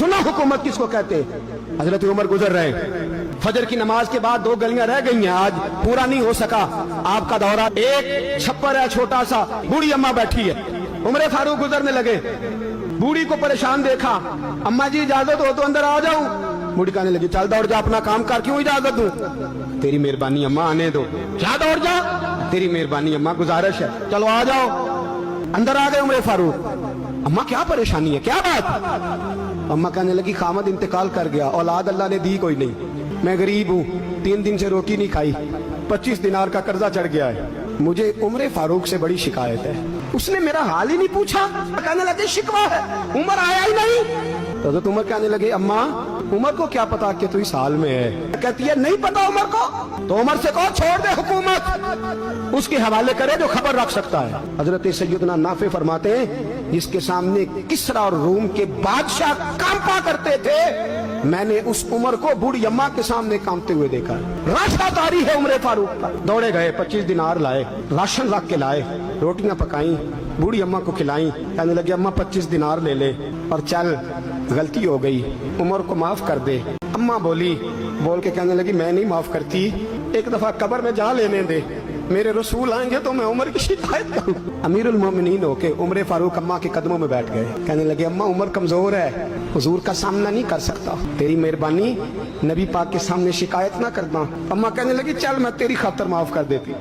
सुना हुकूमत किसको कहते? हजरत उमर गुजर रहे, फजर की नमाज के बाद 2 गलियां रह गई हैं, आज पूरा नहीं हो सका आपका दौरा। एक छप्पर है छोटा सा, बूढ़ी अम्मा बैठी है, उमर फारूक गुजरने लगे, बूढ़ी को परेशान देखा, अम्मा जी इजाजत हो तो अंदर आ जाऊं? बूढ़ी कहने लगी चल दौड़ जा, अपना काम कर, क्यों इजाजत दूं? तेरी मेहरबानी अम्मा, आने दो। क्या दौड़ जा? तेरी मेहरबानी अम्मा, गुजारिश है, चलो आ जाओ। अंदर आ गए उमर फारूक। अम्मा क्या परेशानी है, क्या बात? अम्मा कहने लगी खामद इंतकाल कर गया, औलाद अल्लाह ने दी कोई नहीं, मैं गरीब हूँ, 3 दिन से रोटी नहीं खाई, 25 दिनार का कर्जा चढ़ गया है, मुझे उमर फारूक से बड़ी शिकायत है। उसने मेरा हाल ही नहीं पूछा, कहने लगे शिकवा है, उमर आया ही नहीं। तो उमर कहने लगे अम्मा उमर को क्या पता कि तू इस हाल में है? कहती है नहीं पता उमर को, तो उमर से कहो छोड़ दे हुकूमत, उसके हवाले करे जो खबर रख सकता है। हजरत सैयदना नाफे फरमाते हैं जिसके सामने किसरा और रूम के बादशाह कांपा करते थे, मैंने उस उमर को बूढ़ी अम्मा के सामने कांपते हुए देखा। राशादारी है उमर फारूक का। दौड़े गए, 25 दिनार लाए, राशन रख के लाए, रोटियां पकाई, बूढ़ी अम्मा को खिलाई, कहने लगे अम्मा 25 दिनार ले ले और चल, गलती हो गई, उमर को माफ कर दे। अम्मा बोली, बोल के कहने लगी मैं नहीं माफ करती, एक दफा कब्र में जा लेने दे, मेरे रसूल आएंगे तो मैं उमर की शिकायत करूं। अमीरुल मोमिनीन होके उमर फारूक अम्मा के कदमों में बैठ गए, कहने लगे अम्मा उमर कमजोर है, हुजूर का सामना नहीं कर सकता, तेरी मेहरबानी नबी पाक के सामने शिकायत ना करना। अम्मा कहने लगी चल मैं तेरी खातर माफ कर देती।